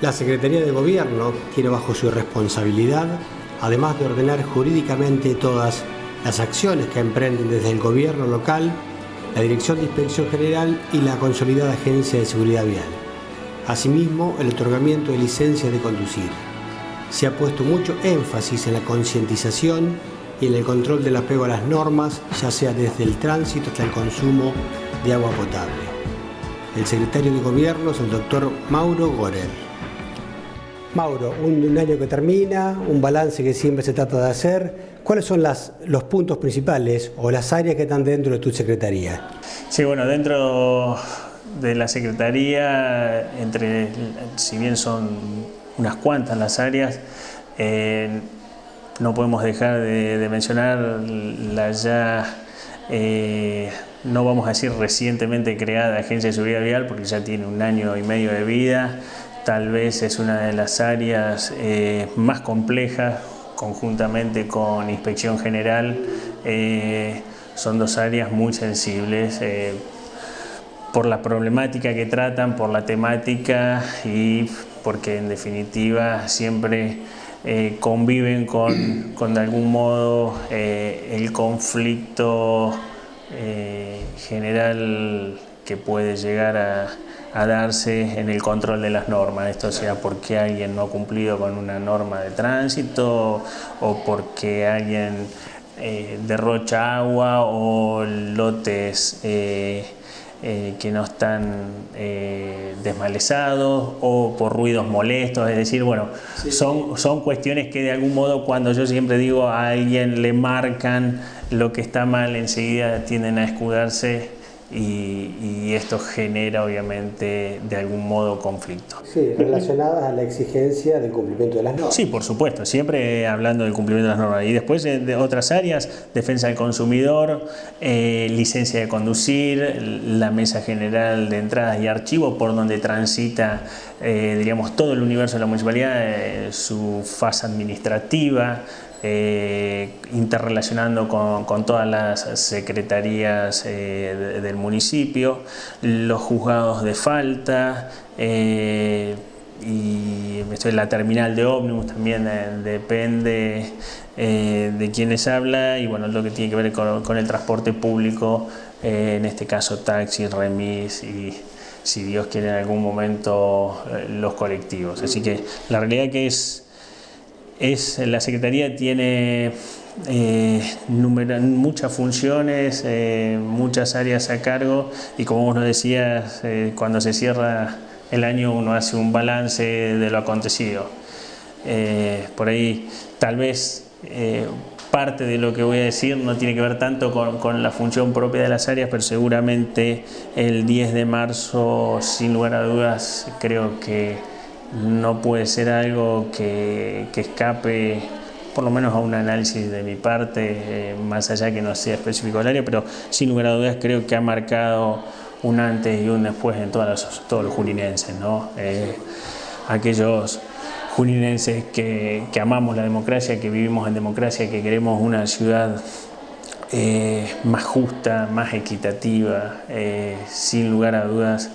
La Secretaría de Gobierno tiene bajo su responsabilidad, además de ordenar jurídicamente todas las acciones que emprenden desde el gobierno local, la Dirección de Inspección General y la consolidada Agencia de Seguridad Vial. Asimismo, el otorgamiento de licencias de conducir. Se ha puesto mucho énfasis en la concientización y en el control del apego a las normas, ya sea desde el tránsito hasta el consumo de agua potable. El secretario de Gobierno es el doctor Mauro Gorer. Mauro, un año que termina, un balance que siempre se trata de hacer. ¿Cuáles son los puntos principales o las áreas que están dentro de tu secretaría? Sí, bueno, dentro de la secretaría, si bien son unas cuantas las áreas, no podemos dejar de mencionar la ya, no vamos a decir recientemente creada Agencia de Seguridad Vial, porque ya tiene 1 año y medio de vida. Tal vez es una de las áreas más complejas, conjuntamente con Inspección General. Son 2 áreas muy sensibles por la problemática que tratan, por la temática y porque en definitiva siempre conviven con de algún modo el conflicto general que puede llegar a darse en el control de las normas. Esto sea porque alguien no ha cumplido con una norma de tránsito o porque alguien derrocha agua o lotes que no están desmalezados o por ruidos molestos. Es decir, bueno, sí, son cuestiones que de algún modo, cuando yo siempre digo a alguien le marcan lo que está mal, enseguida tienden a escudarse. Y esto genera obviamente de algún modo conflicto. Sí, relacionadas a la exigencia del cumplimiento de las normas. Sí, por supuesto, siempre hablando del cumplimiento de las normas. Y después de otras áreas, defensa del consumidor, licencia de conducir, la mesa general de entradas y archivos por donde transita, diríamos, todo el universo de la municipalidad, su fase administrativa, interrelacionando con todas las secretarías del municipio, los juzgados de falta y la terminal de ómnibus también depende de quién les habla, y bueno, lo que tiene que ver con el transporte público, en este caso taxis, remis y, si Dios quiere, en algún momento los colectivos. Así que la realidad que la Secretaría tiene muchas funciones, muchas áreas a cargo, y como vos nos decías, cuando se cierra el año uno hace un balance de lo acontecido. Por ahí tal vez parte de lo que voy a decir no tiene que ver tanto con la función propia de las áreas, pero seguramente el 10 de marzo, sin lugar a dudas, creo que no puede ser algo que escape, por lo menos a un análisis de mi parte, más allá que no sea específico del área, pero sin lugar a dudas creo que ha marcado un antes y un después en todos los juninenses, ¿no? Aquellos juninenses que amamos la democracia, que vivimos en democracia, que queremos una ciudad más justa, más equitativa, sin lugar a dudas.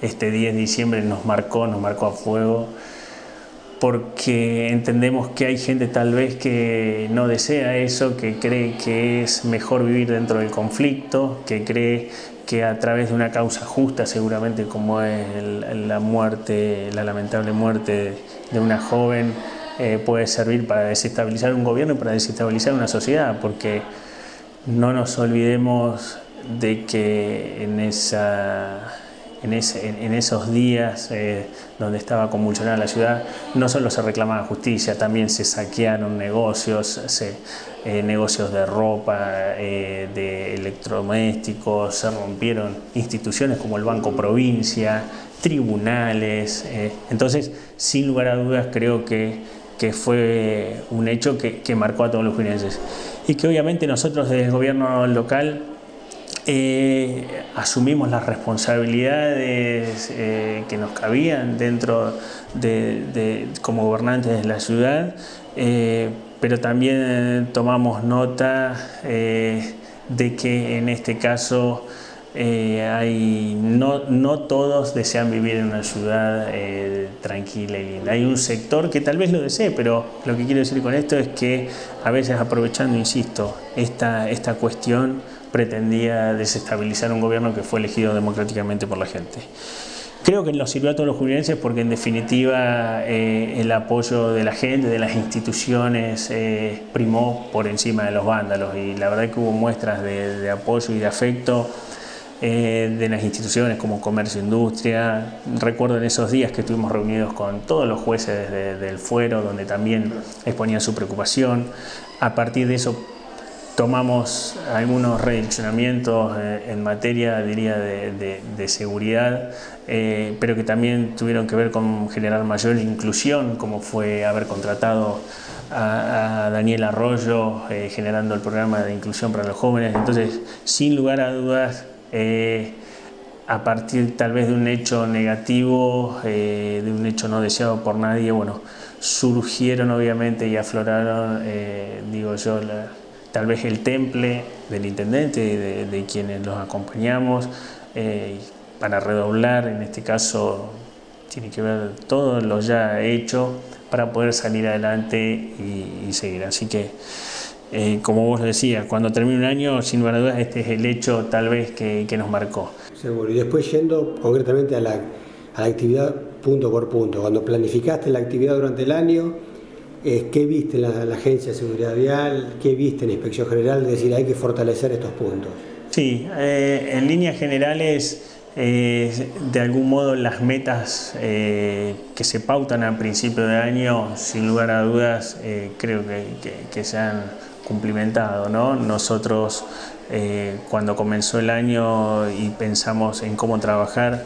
Este 10 de diciembre nos marcó a fuego, porque entendemos que hay gente tal vez que no desea eso, que cree que es mejor vivir dentro del conflicto, que cree que a través de una causa justa, seguramente como es la lamentable muerte de una joven, puede servir para desestabilizar un gobierno y para desestabilizar una sociedad, porque no nos olvidemos de que en esos días donde estaba convulsionada la ciudad, no solo se reclamaba justicia, también se saquearon negocios, negocios de ropa, de electrodomésticos, se rompieron instituciones como el Banco Provincia, tribunales. Entonces, sin lugar a dudas, creo que fue un hecho que marcó a todos los juninenses, y que obviamente nosotros desde el gobierno local asumimos las responsabilidades que nos cabían dentro como gobernantes de la ciudad, pero también tomamos nota de que en este caso no todos desean vivir en una ciudad tranquila y linda. Hay un sector que tal vez lo desee, pero lo que quiero decir con esto es que a veces, aprovechando, insisto, esta cuestión pretendía desestabilizar un gobierno que fue elegido democráticamente por la gente. Creo que nos sirvió a todos los julienses porque en definitiva el apoyo de la gente, de las instituciones, primó por encima de los vándalos, y la verdad que hubo muestras de apoyo y de afecto de las instituciones como Comercio e Industria. Recuerdo en esos días que estuvimos reunidos con todos los jueces del fuero, donde también exponían su preocupación. A partir de eso tomamos algunos redireccionamientos en materia, diría, de seguridad, pero que también tuvieron que ver con generar mayor inclusión, como fue haber contratado a Daniel Arroyo, generando el programa de inclusión para los jóvenes. Entonces, sin lugar a dudas, a partir tal vez de un hecho negativo, de un hecho no deseado por nadie, bueno, surgieron obviamente y afloraron, digo yo, tal vez el temple del intendente y de quienes los acompañamos, para redoblar, en este caso tiene que ver todo lo ya hecho para poder salir adelante y seguir. Así que, como vos decías, cuando termine un año, sin lugar a dudas, este es el hecho tal vez que nos marcó. Seguro. Y después, yendo concretamente a la actividad punto por punto, cuando planificaste la actividad durante el año, ¿qué viste en la Agencia de Seguridad Vial? ¿Qué viste en la Inspección General? Es decir, hay que fortalecer estos puntos. Sí, en líneas generales, de algún modo las metas que se pautan a principio de año, sin lugar a dudas, creo que se han cumplimentado, ¿no? Nosotros, cuando comenzó el año y pensamos en cómo trabajar,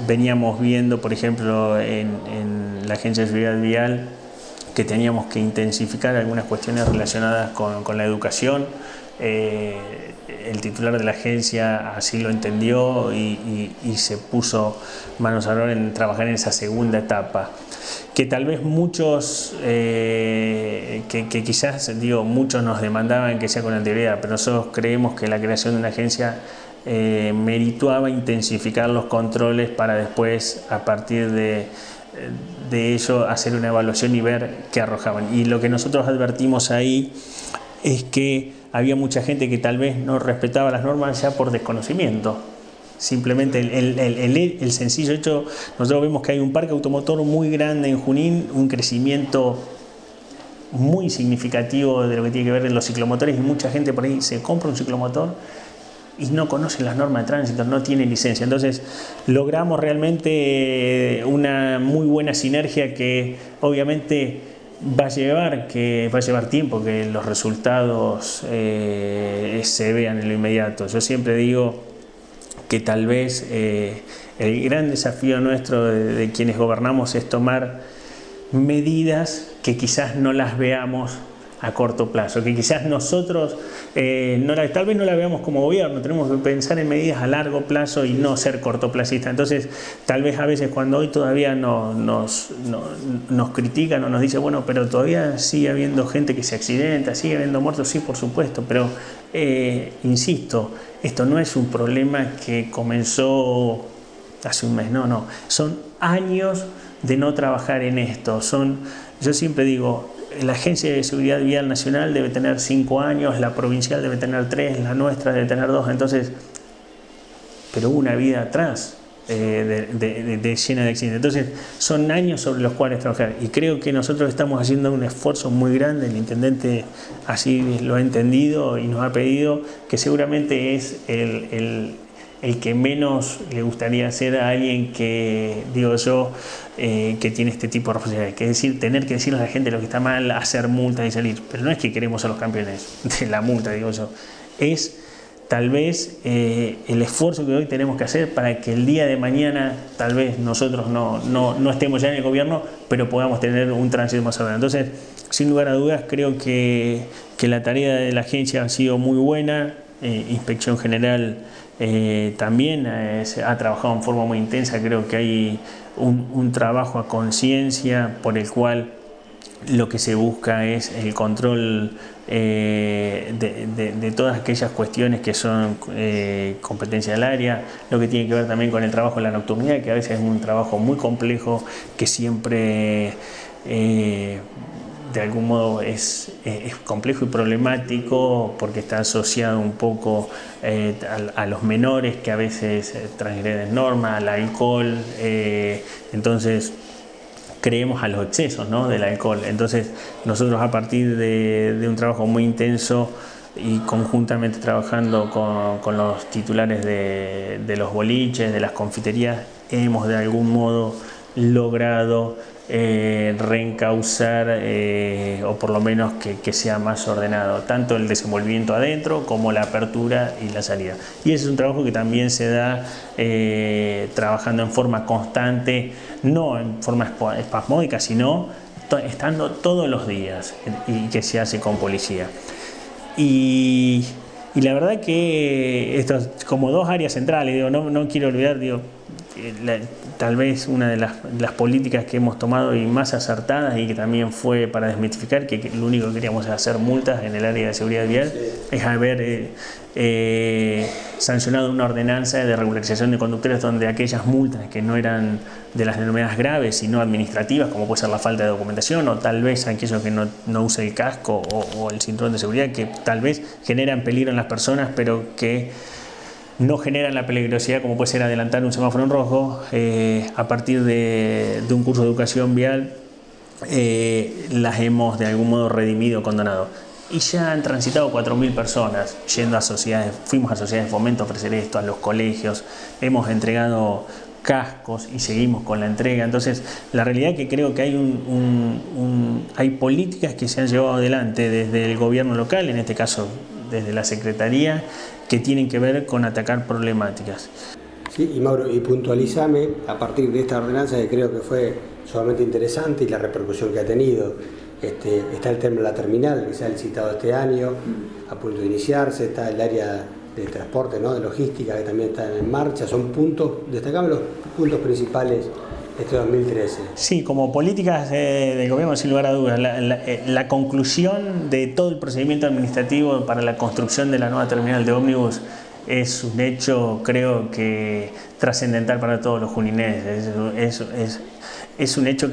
veníamos viendo, por ejemplo, en la Agencia de Seguridad Vial, que teníamos que intensificar algunas cuestiones relacionadas con la educación. El titular de la agencia así lo entendió y se puso manos a la obra en trabajar en esa segunda etapa, que tal vez muchos, que quizás, digo, muchos nos demandaban que sea con anterioridad, pero nosotros creemos que la creación de una agencia merituaba intensificar los controles para después, a partir de ello, hacer una evaluación y ver qué arrojaban. Y lo que nosotros advertimos ahí es que había mucha gente que tal vez no respetaba las normas ya por desconocimiento. Simplemente el sencillo hecho, nosotros vemos que hay un parque automotor muy grande en Junín, un crecimiento muy significativo de lo que tiene que ver en los ciclomotores, y mucha gente por ahí se compra un ciclomotor y no conoce las normas de tránsito, no tiene licencia. Entonces logramos realmente una muy buena sinergia que obviamente va a llevar tiempo que los resultados se vean en lo inmediato. Yo siempre digo que tal vez el gran desafío nuestro de quienes gobernamos es tomar medidas que quizás no las veamos a corto plazo, que quizás nosotros tal vez no la veamos como gobierno. Tenemos que pensar en medidas a largo plazo y no ser cortoplacistas. Entonces, tal vez a veces cuando hoy todavía nos critican o nos dicen, bueno, pero todavía sigue habiendo gente que se accidenta, sigue habiendo muertos, sí, por supuesto, pero insisto, esto no es un problema que comenzó hace un mes, no, son años de no trabajar en esto. Yo siempre digo, la Agencia de Seguridad Vial Nacional debe tener 5 años, la provincial debe tener 3, la nuestra debe tener 2, entonces, pero hubo una vida atrás llena de accidentes. Entonces, son años sobre los cuales trabajar, y creo que nosotros estamos haciendo un esfuerzo muy grande. El intendente así lo ha entendido y nos ha pedido, que seguramente es el que menos le gustaría hacer a alguien que, digo yo, que tiene este tipo de responsabilidades, que es decir, tener que decirle a la gente lo que está mal, hacer multas y salir. Pero no es que queremos ser los campeones de la multa, digo yo, es tal vez el esfuerzo que hoy tenemos que hacer para que el día de mañana tal vez nosotros no estemos ya en el gobierno, pero podamos tener un tránsito más ordenado. Entonces, sin lugar a dudas, creo que la tarea de la agencia ha sido muy buena. Inspección General también ha trabajado en forma muy intensa. Creo que hay un trabajo a conciencia por el cual lo que se busca es el control de todas aquellas cuestiones que son competencia del área, lo que tiene que ver también con el trabajo de la nocturnidad, que a veces es un trabajo muy complejo, que siempre de algún modo es complejo y problemático porque está asociado un poco a los menores que a veces transgreden normas, al alcohol, entonces creemos a los excesos, ¿no?, del alcohol. Entonces nosotros, a partir de un trabajo muy intenso y conjuntamente trabajando con los titulares de los boliches, de las confiterías, hemos de algún modo logrado reencauzar o por lo menos que sea más ordenado tanto el desenvolvimiento adentro como la apertura y la salida. Y ese es un trabajo que también se da trabajando en forma constante, no en forma espasmódica, sino estando todos los días, y que se hace con policía. Y la verdad que esto es como dos áreas centrales, digo, no quiero olvidar, digo, tal vez una de las políticas que hemos tomado y más acertadas, y que también fue para desmitificar que lo único que queríamos era hacer multas en el área de seguridad vial, es haber sancionado una ordenanza de regularización de conductores donde aquellas multas que no eran de las denominadas graves sino administrativas, como puede ser la falta de documentación o tal vez aquellos que no usa el casco o el cinturón de seguridad, que tal vez generan peligro en las personas pero que no generan la peligrosidad como puede ser adelantar un semáforo en rojo, a partir de un curso de educación vial las hemos de algún modo redimido, condonado. Y ya han transitado 4.000 personas yendo a sociedades, fuimos a sociedades de fomento a ofrecer esto, a los colegios, hemos entregado cascos y seguimos con la entrega. Entonces la realidad es que creo que hay políticas que se han llevado adelante desde el gobierno local, en este caso desde la Secretaría, que tienen que ver con atacar problemáticas. Sí, y Mauro, y puntualizame a partir de esta ordenanza, que creo que fue sumamente interesante y la repercusión que ha tenido. Está el tema de la terminal, que se ha licitado este año, a punto de iniciarse, está el área de transporte, ¿no?, de logística, que también está en marcha. Son puntos, destacamos los puntos principales de este 2013. Sí, como políticas del gobierno, sin lugar a dudas, la conclusión de todo el procedimiento administrativo para la construcción de la nueva terminal de ómnibus es un hecho, creo que trascendental para todos los juninenses. Es un hecho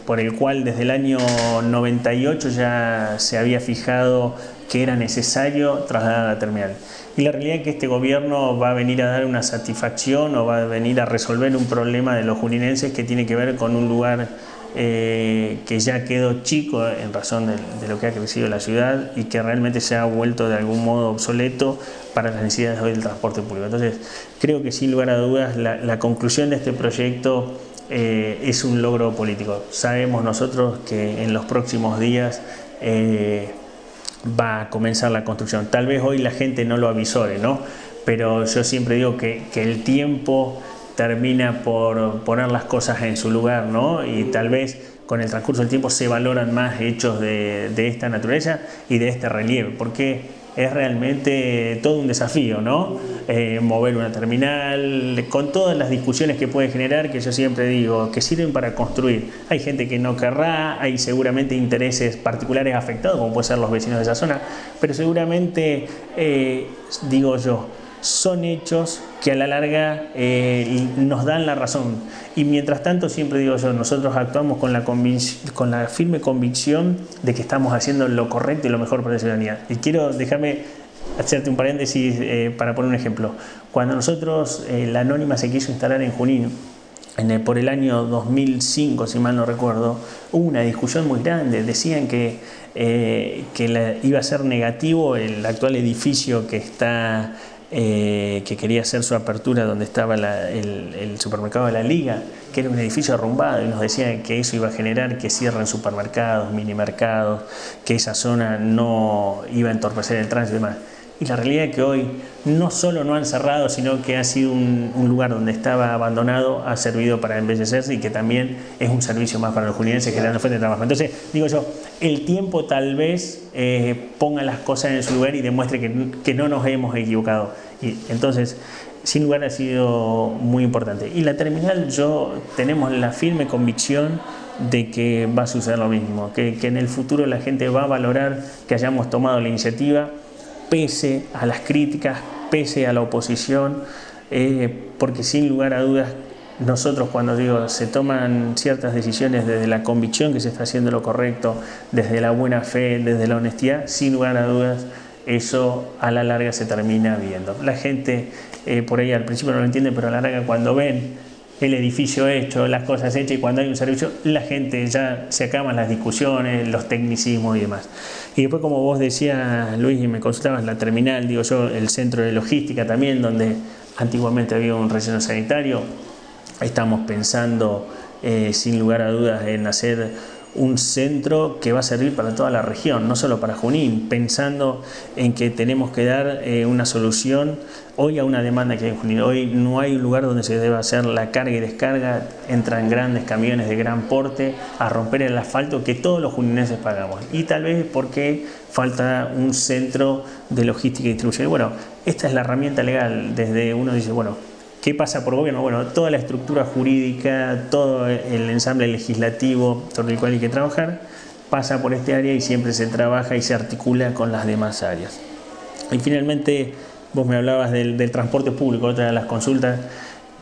por el cual desde el año 98 ya se había fijado que era necesario trasladar a la terminal. Y la realidad es que este gobierno va a venir a dar una satisfacción o va a venir a resolver un problema de los juninenses que tiene que ver con un lugar que ya quedó chico en razón de lo que ha crecido la ciudad y que realmente se ha vuelto de algún modo obsoleto para las necesidades hoy del transporte público. Entonces creo que sin lugar a dudas la conclusión de este proyecto es un logro político. Sabemos nosotros que en los próximos días va a comenzar la construcción. Tal vez hoy la gente no lo avisore, ¿no?, pero yo siempre digo que el tiempo termina por poner las cosas en su lugar, ¿no?, y tal vez con el transcurso del tiempo se valoran más hechos de esta naturaleza y de este relieve, porque es realmente todo un desafío, ¿no? Mover una terminal, con todas las discusiones que puede generar, que yo siempre digo, que sirven para construir. Hay gente que no querrá, hay seguramente intereses particulares afectados, como pueden ser los vecinos de esa zona, pero seguramente, digo yo, son hechos que a la larga nos dan la razón. Y mientras tanto, siempre digo yo, nosotros actuamos con la firme convicción de que estamos haciendo lo correcto y lo mejor para la ciudadanía. Y déjame hacerte un paréntesis para poner un ejemplo. Cuando nosotros, la Anónima se quiso instalar en Junín, por el año 2005, si mal no recuerdo, hubo una discusión muy grande. Decían que iba a ser negativo el actual edificio que quería hacer su apertura donde estaba el supermercado de la Liga, que era un edificio arrumbado, y nos decían que eso iba a generar que cierren supermercados, minimercados, que esa zona no iba a entorpecer el tránsito y demás. Y la realidad es que hoy no solo no han cerrado, sino que ha sido un lugar donde estaba abandonado, ha servido para embellecerse y que también es un servicio más para los juninenses, generando fuente de trabajo. Entonces, digo yo, el tiempo tal vez ponga las cosas en su lugar y demuestre que no nos hemos equivocado. Y entonces, sin lugar, ha sido muy importante. Y la terminal, tenemos la firme convicción de que va a suceder lo mismo, que en el futuro la gente va a valorar que hayamos tomado la iniciativa pese a las críticas, pese a la oposición, porque sin lugar a dudas nosotros cuando se toman ciertas decisiones desde la convicción que se está haciendo lo correcto, desde la buena fe, desde la honestidad, sin lugar a dudas eso a la larga se termina viendo. La gente por ahí al principio no lo entiende, pero a la larga cuando ven el edificio hecho, las cosas hechas y cuando hay un servicio, la gente ya se acaban las discusiones, los tecnicismos y demás. Y después, como vos decías, Luis, y me consultabas la terminal, digo yo, el centro de logística también, donde antiguamente había un relleno sanitario, estamos pensando sin lugar a dudas en hacer un centro que va a servir para toda la región, no solo para Junín, pensando en que tenemos que dar una solución hoy a una demanda que hay en Junín. Hoy no hay un lugar donde se deba hacer la carga y descarga, entran grandes camiones de gran porte a romper el asfalto que todos los juninenses pagamos. Y tal vez porque falta un centro de logística y distribución. Y bueno, esta es la herramienta legal. Desde uno dice, bueno, ¿qué pasa por gobierno? Bueno, toda la estructura jurídica, todo el ensamble legislativo sobre el cual hay que trabajar, pasa por este área y siempre se trabaja y se articula con las demás áreas. Y finalmente, vos me hablabas del transporte público, otra de las consultas.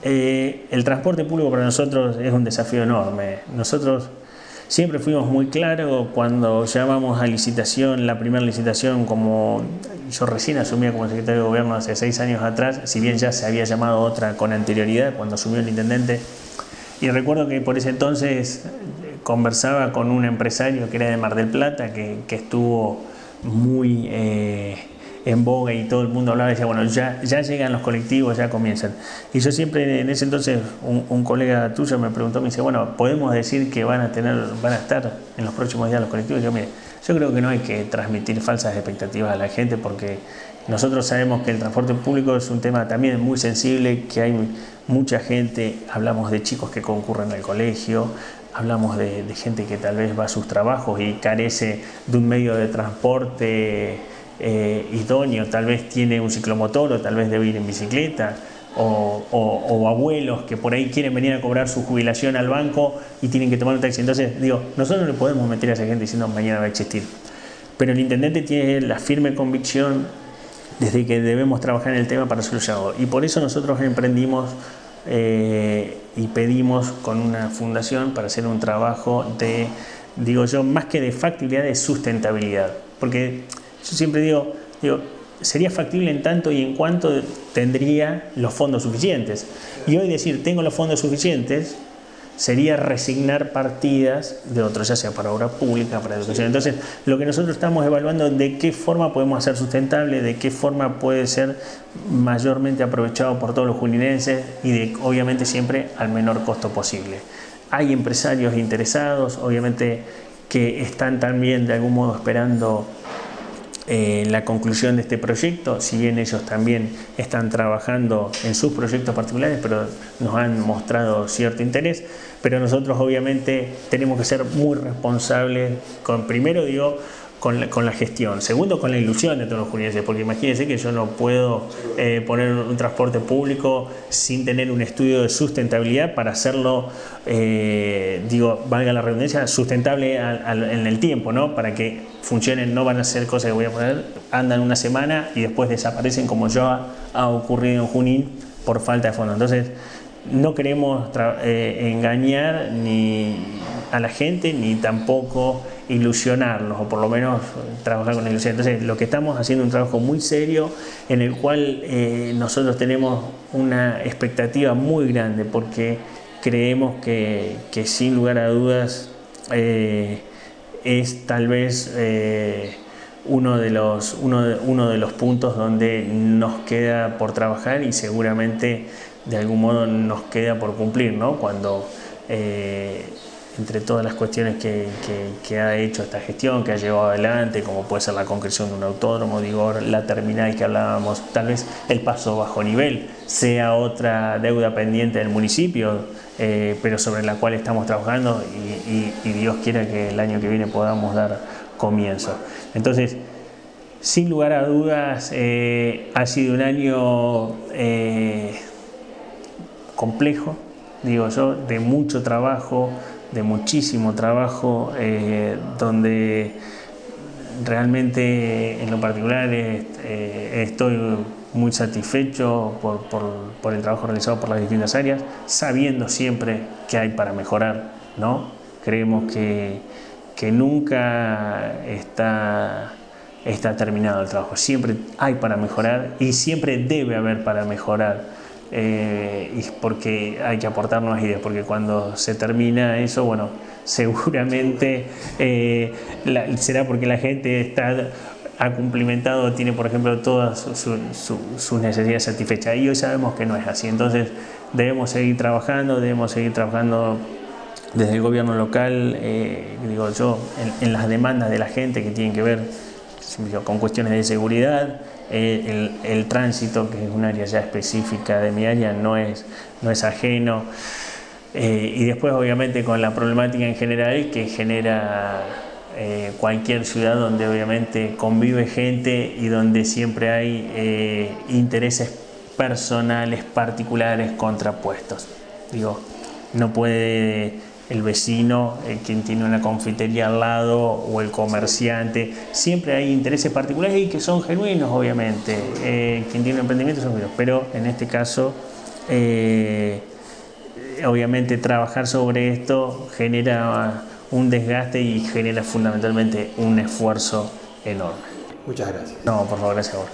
El transporte público para nosotros es un desafío enorme. Nosotros siempre fuimos muy claros cuando llamamos a licitación, la primera licitación, como yo recién asumía como secretario de gobierno hace 6 años atrás, si bien ya se había llamado otra con anterioridad cuando asumió el intendente, y recuerdo que por ese entonces conversaba con un empresario que era de Mar del Plata, que estuvo muy en boga y todo el mundo hablaba y decía, bueno, ya llegan los colectivos, ya comienzan. Y yo siempre, en ese entonces, un colega tuyo me preguntó, me dice, bueno, ¿podemos decir que van a estar en los próximos días los colectivos? Y yo, mire, yo creo que no hay que transmitir falsas expectativas a la gente porque nosotros sabemos que el transporte público es un tema también muy sensible, que hay mucha gente, hablamos de chicos que concurren al colegio, hablamos de gente que tal vez va a sus trabajos y carece de un medio de transporte idóneo, tal vez tiene un ciclomotor o tal vez debe ir en bicicleta, o abuelos que por ahí quieren venir a cobrar su jubilación al banco y tienen que tomar un taxi. Entonces, digo, nosotros no le podemos meter a esa gente diciendo mañana va a existir. Pero el intendente tiene la firme convicción desde que debemos trabajar en el tema para solucionarlo. Y por eso nosotros emprendimos y pedimos con una fundación para hacer un trabajo de, digo yo, más que de factibilidad, de sustentabilidad. Porque yo siempre digo, sería factible en tanto y en cuanto tendría los fondos suficientes. Y hoy decir, tengo los fondos suficientes, sería resignar partidas de otros, ya sea para obra pública, para educación. Entonces, lo que nosotros estamos evaluando de qué forma podemos hacer sustentable, de qué forma puede ser mayormente aprovechado por todos los juninenses y obviamente siempre al menor costo posible. Hay empresarios interesados, obviamente, que están también de algún modo esperando la conclusión de este proyecto, si bien ellos también están trabajando en sus proyectos particulares, pero nos han mostrado cierto interés, pero nosotros obviamente tenemos que ser muy responsables primero digo, con la gestión, segundo con la ilusión de todos los juninenses, porque imagínense que yo no puedo poner un transporte público sin tener un estudio de sustentabilidad para hacerlo, digo, valga la redundancia, sustentable en el tiempo, ¿no? Para que funcionen, no van a ser cosas que voy a poner, andan una semana y después desaparecen como ya ha ocurrido en Junín por falta de fondos. Entonces, no queremos engañar ni a la gente ni tampoco ilusionarlos, o por lo menos trabajar con la ilusión. Entonces, lo que estamos haciendo es un trabajo muy serio en el cual nosotros tenemos una expectativa muy grande porque creemos que sin lugar a dudas es tal vez uno de los puntos donde nos queda por trabajar y seguramente de algún modo nos queda por cumplir, ¿no? Cuando entre todas las cuestiones que ha hecho esta gestión, que ha llevado adelante, como puede ser la concreción de un autódromo, digo, la terminal que hablábamos, tal vez el paso bajo nivel sea otra deuda pendiente del municipio, pero sobre la cual estamos trabajando y Dios quiera que el año que viene podamos dar comienzo. Entonces, sin lugar a dudas, ha sido un año complejo, digo yo, de mucho trabajo, de muchísimo trabajo, donde realmente en lo particular estoy muy satisfecho por el trabajo realizado por las distintas áreas, sabiendo siempre que hay para mejorar, ¿no? Creemos que nunca está terminado el trabajo, siempre hay para mejorar y siempre debe haber para mejorar, y porque hay que aportar nuevas ideas, porque cuando se termina eso, bueno, seguramente será porque la gente ha cumplimentado, tiene por ejemplo todas sus necesidades satisfechas, y hoy sabemos que no es así. Entonces debemos seguir trabajando desde el gobierno local, digo yo, en las demandas de la gente que tienen que ver con cuestiones de seguridad. El tránsito, que es un área ya específica de mi área, no es ajeno, y después obviamente con la problemática en general que genera cualquier ciudad donde obviamente convive gente y donde siempre hay intereses personales, particulares, contrapuestos. Digo, no puede el vecino, quien tiene una confitería al lado, o el comerciante, siempre hay intereses particulares y que son genuinos, obviamente. Quien tiene un emprendimiento son genuinos, pero en este caso, obviamente trabajar sobre esto genera un desgaste y genera fundamentalmente un esfuerzo enorme. Muchas gracias. No, por favor, gracias a vos.